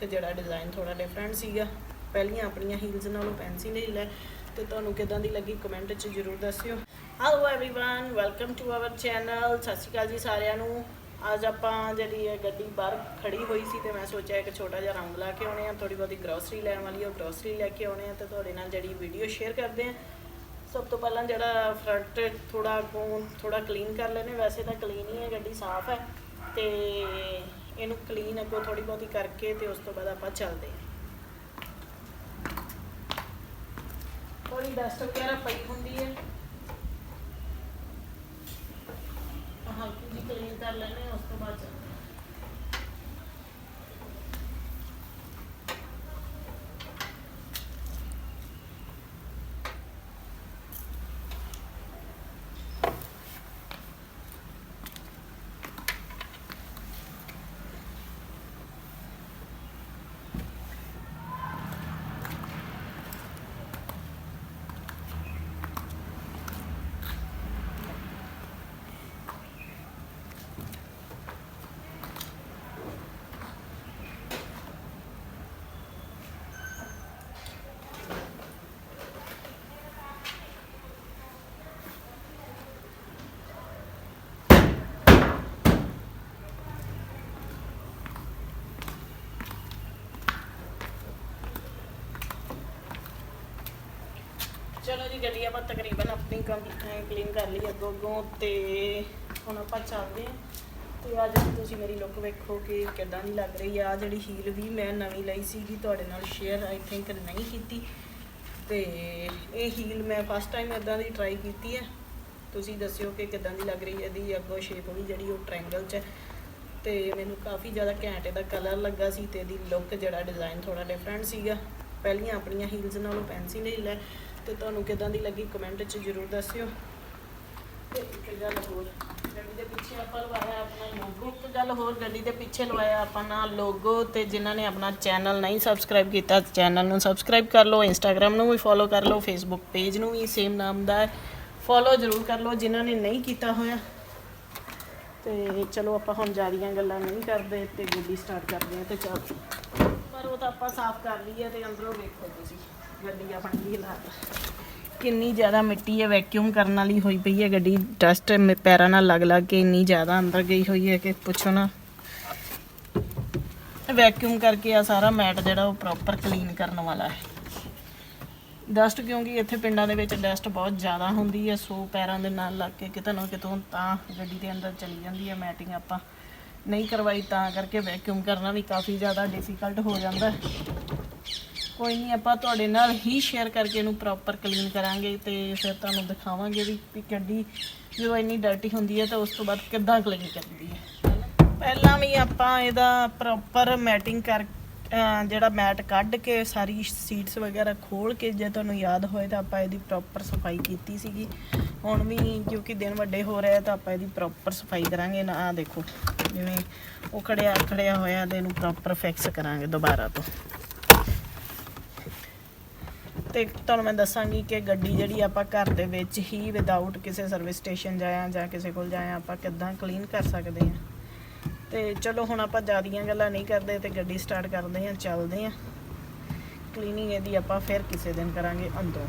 ਜਿਹੜਾ ਡਿਜ਼ਾਈਨ ਥੋੜਾ ਡਿਫਰੈਂਟ ਸੀਗਾ। ਪਹਿਲੀਆਂ ਆਪਣੀਆਂ ਹੀਲਸ ਨਾਲੋਂ ਫੈਂਸੀ ਹੀਲ ਹੈ ਤੇ ਤੁਹਾਨੂੰ ਕਿਦਾਂ ਦੀ ਲੱਗੀ ਕਮੈਂਟ 'ਚ ਜ਼ਰੂਰ ਦੱਸਿਓ। Hello everyone, welcome to our channel. ਸਤਿ ਸ਼੍ਰੀ ਅਕਾਲ ਜੀ ਸਾਰਿਆਂ ਨੂੰ। ਅੱਜ ਆਪਾਂ ਜਿਹੜੀ ਹੈ ਗੱਡੀ ਬਾਹਰ ਖੜੀ ਹੋਈ ਸੀ ਤੇ ਮੈਂ ਸੋਚਿਆ ਇੱਕ ਛੋਟਾ ਜਿਹਾ ਰਾਉਂਡ ਲਾ ਕੇ ਆਉਣੇ ਆ, ਥੋੜੀ ਬਹੁਤੀ ਗਰੋਸਰੀ ਲੈਣ ਵਾਲੀ ਉਹ ਗਰੋਸਰੀ ਲੈ ਕੇ ਆਉਣੇ ਆ ਤੇ ਤੁਹਾਡੇ ਨਾਲ ਜਿਹੜੀ ਵੀਡੀਓ ਸ਼ੇਅਰ ਕਰਦੇ ਆ। ਸਭ ਤੋਂ ਪਹਿਲਾਂ ਜਿਹੜਾ ਫਰੰਟ ਥੋੜਾ ਕਲੀਨ ਕਰ ਲੈਣੇ। ਵੈਸੇ ਤਾਂ ਕਲੀਨ ਹੀ ਹੈ, ਗੱਡੀ ਸਾਫ਼ ਹੈ ਤੇ ਇਹਨੂੰ ਕਲੀਨ ਅੱਗੋਂ ਥੋੜੀ ਬਹੁਤੀ ਕਰਕੇ ਤੇ ਉਸ ਤੋਂ ਬਾਅਦ ਆਪਾਂ ਚੱਲਦੇ ਹਾਂ। थोड़ी डस्ट वगैरह पई होंगी है, हल्की जी क्लीन कर लेने उस तो बाद चलते हैं। चलो जी, गड्डी आप तकरीबन अपनी क्लीन कर ली अगों तो हम आप चलते हैं। तो आज तुम मेरी लुक वेखो कि किदां दी लग रही है। आ जी हील भी मैं नवीं लई सी तुहाडे नाल शेयर आई थिंक नहीं की तो ये हील मैं फस्ट टाइम इदां दी ट्राई की है। तुसीं दस्सिओ कि किदां दी लग रही है। इहदी अगों शेप भी जिहड़ी वो ट्रायंगल च है तो मैनूं काफ़ी ज़्यादा घैंट इहदा कलर लगा सी ते इहदी लुक जिहड़ा डिज़ाइन थोड़ा डिफरेंट सीगा। पहलियां अपनियां हील्स नालों फैंसी हील है तो तुहानूं किदां दी लगी कमेंट च जरूर दस्सिओ। ते एक गल होर, गड्डी दे पिछे आपां लवाया अपना लोगो। एक गल होर, गड्डी दे पिछे लवाया अपना लोगो। तो जिन्हां ने अपना चैनल नहीं सबसक्राइब किया चैनल नूं सबसक्राइब कर लो, इंस्टाग्राम नूं भी फॉलो कर लो, फेसबुक पेज नूं भी सेम नाम दा है फॉलो जरूर कर लो जिन्हां ने नहीं किया होया। तो चलो आपां हुण ज़्यादा गल्लां नहीं करदे ते गड्डी स्टार्ट करदे हां। तो चल पर वो तो आपां साफ कर ली है। तो अंदरों वेखो तुसीं गड्डी अपनी की हालात किन्नी ज़्यादा मिट्टी है, वैक्यूम करने वाली हुई पई है गड्डी। डस्ट पैरों नाल लग लग के इन्नी ज़्यादा अंदर गई हुई है कि पुछो ना। वैक्यूम करके आ सारा मैट जिहड़ा वो प्रॉपर क्लीन करने वाला है। डस्ट क्योंकि इत्थे पिंडां दे विच डस्ट बहुत ज़्यादा होंदी है, सो पैरों दे नाल लग के कितों ना कितों तां गड्डी दे अंदर चली जाती है। मैटिंग आपां नहीं करवाई तां करके वैक्यूम करना भी काफ़ी ज़्यादा डिफिकल्ट हो जाता है। कोई नहीं, आपां तुहाडे नाल ही शेयर करके इहनूं प्रॉपर क्लीन करांगे तो फिर तुहानूं दिखावांगे भी गड्डी जो इन्नी डर्टी हुंदी है तो उस तो बाद किद्दां क्लीन करदी है। पहलां भी आपां इहदा प्रॉपर मैटिंग कर जिहड़ा मैट कढ के सारी सीट्स वगैरह खोल के जे तुहानूं याद होए तो आपां इहदी प्रॉपर सफाई कीती सीगी। हुण भी क्योंकि दिन वड्डे हो रहे तो आपां इहदी प्रॉपर सफाई करांगे ना। आ देखो जिवें वो खड़िया होया ते इहनूं प्रॉपर फिक्स करांगे दोबारा तो तुहानूं मैं दसांगी कि गड्डी जिहड़ी आपां घर दे विच ही विदाउट किसी सर्विस स्टेशन जाया जां किसी कोल जाया आपां किद्दां क्लीन कर सकदे हां। तो चलो हुण आपां ज़्यादा गल्लां नहीं करदे ते गड्डी स्टार्ट करदे हां, चलदे हां। क्लीनिंग इहदी आपां फिर किसी दिन करांगे अंदरों।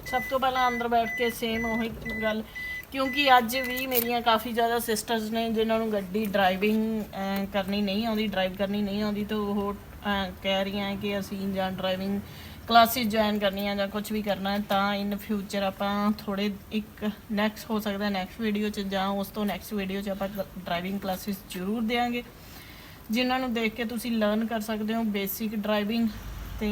सब तो पहला अंदर बैठ के सेम वही गल, क्योंकि अज भी मेरिया काफ़ी ज़्यादा सिस्टर्स ने जिन्होंने गड्डी ड्राइविंग करनी नहीं आती, ड्राइव करनी नहीं आती, तो वो कह रही हैं कि असीं जां ड्राइविंग क्लासिस ज्वाइन करनी है जां कुछ भी करना है तो इन फ्यूचर आपां थोड़े एक नैक्सट हो सकता है नैक्सट वीडियो च जां उस तो नैक्सट वीडियो च आपां ड्राइविंग क्लासिस जरूर देंगे जिन्होंने देख के तुसीं लर्न कर सकते हो बेसिक ड्राइविंग। तो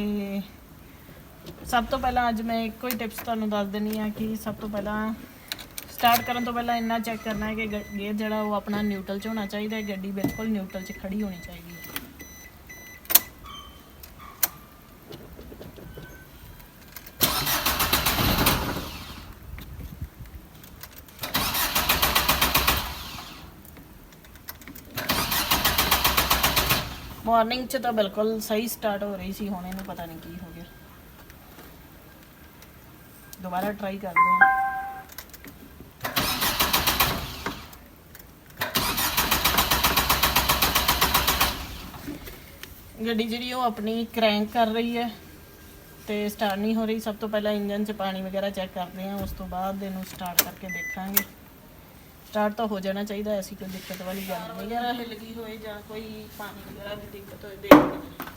सब तो पहला अज मैं एक ही टिप्स तुहानूं दस देनी है कि सब तो पहला स्टार्ट करने तो पहला इन्ना चैक करना है कि गेयर जिहड़ा वो अपना न्यूट्रल च होना चाहिए, गड्डी बिल्कुल न्यूट्रल च खड़ी होनी चाहिए। मॉर्निंग च तो बिल्कुल सही स्टार्ट हो रही सी, हुण इहनूं पता नहीं की हो गया। ਦੁਬਾਰਾ ਟਰਾਈ ਕਰਦੇ ਹਾਂ। ਗੱਡੀ ਜਿਹੜੀ ਉਹ ਆਪਣੀ ਕ੍ਰੈਂਕ ਕਰ ਰਹੀ ਹੈ ਤੇ ਸਟਾਰਟ ਨਹੀਂ ਹੋ ਰਹੀ। ਸਭ ਤੋਂ ਪਹਿਲਾਂ ਇੰਜਨ 'ਚ ਪਾਣੀ ਵਗੈਰਾ ਚੈੱਕ ਕਰਦੇ ਹਾਂ, ਉਸ ਤੋਂ ਬਾਅਦ ਇਹਨੂੰ ਸਟਾਰਟ ਕਰਕੇ ਦੇਖਾਂਗੇ। ਸਟਾਰਟ ਤਾਂ ਹੋ ਜਾਣਾ ਚਾਹੀਦਾ, ਐਸੀ ਕੋਈ ਦਿੱਕਤ ਵਾਲੀ ਗੱਲ ਨਹੀਂ। ਵਗੈਰਾ ਹਿੱਲ ਗਈ ਹੋਏ ਜਾਂ ਕੋਈ ਪਾਣੀ ਵਗੈਰਾ ਦੀ ਦਿੱਕਤ ਹੋਏ ਦੇਖਦੇ ਹਾਂ।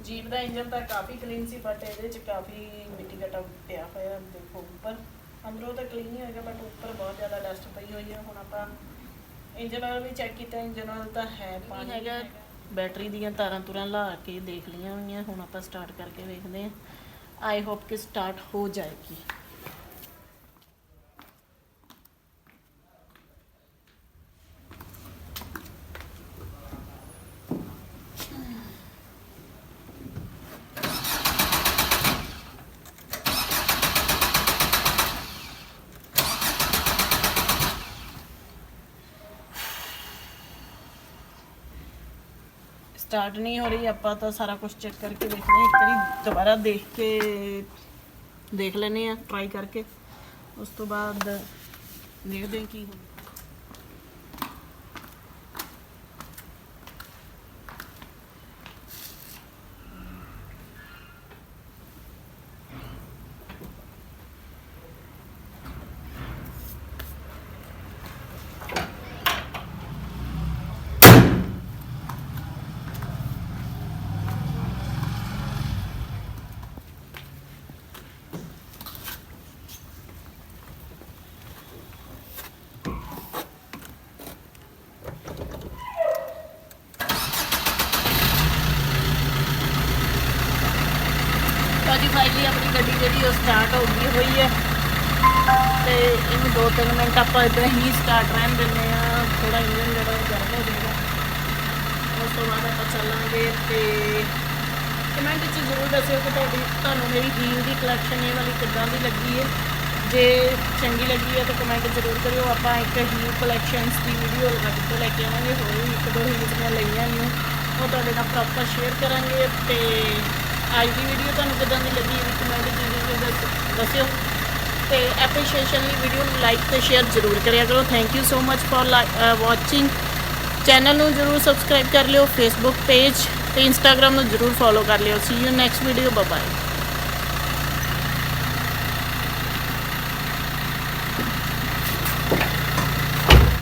जीप का इंजन तो काफ़ी क्लीन सी, बट ये काफ़ी मिट्टी घटा पिया होया। देखो ऊपर अंदरों तो क्लीन ही होएगा, बट ऊपर बहुत ज़्यादा डस्ट पई हुई है। हुण आपां इंजन ऑयल भी चैक किया, इंजन ऑयल तो है पानी हैगा। बैटरी दीयां तारां तुरां ला के देख लियां होईयां। हुण आपां स्टार्ट करके देखते हैं। आई होप कि स्टार्ट हो जाएगी। स्टार्ट नहीं हो रही। आप तो सारा कुछ चेक करके देखते हैं, एक बार दोबारा देख लेने हैं ट्राई करके, उस तो बाद देखते हैं की हो। जी फाइनली अपनी गड्डी जी स्टार्ट हो गई हुई है, तो इन 2-3 मिनट आप इदा ही स्टार्ट रहन देने, थोड़ा इंजन जो गर्म हो जाएगा, उस तो बाद आप चलांगे। तो कमेंट जरूर दस्यो कि तुहानू मेरी हील की कलैक्शन ये वाली किद्दां दी लगी है। जे चंगी लगी है तो कमेंट जरूर करियो। आप एक हील कलैक्शनस की वीडियो अग तो लैके आवांगे, होर भी 1-2 हील्स मैं लईआं ने वो तुहाडे नाल प्रॉपर शेयर करांगे। तो आज की वीडियो तुहानू किद्दां दी लगी है कमेंट जरूर दस्यो। तो एप्रीशिएशन ली वीडियो लाइक तो शेयर जरूर करिया करो। Thank you so much for watching. Channel नू जरूर सबसक्राइब कर लियो, फेसबुक पेज तो इंस्टाग्राम नू जरूर फॉलो कर लियो। See you next video, bye bye.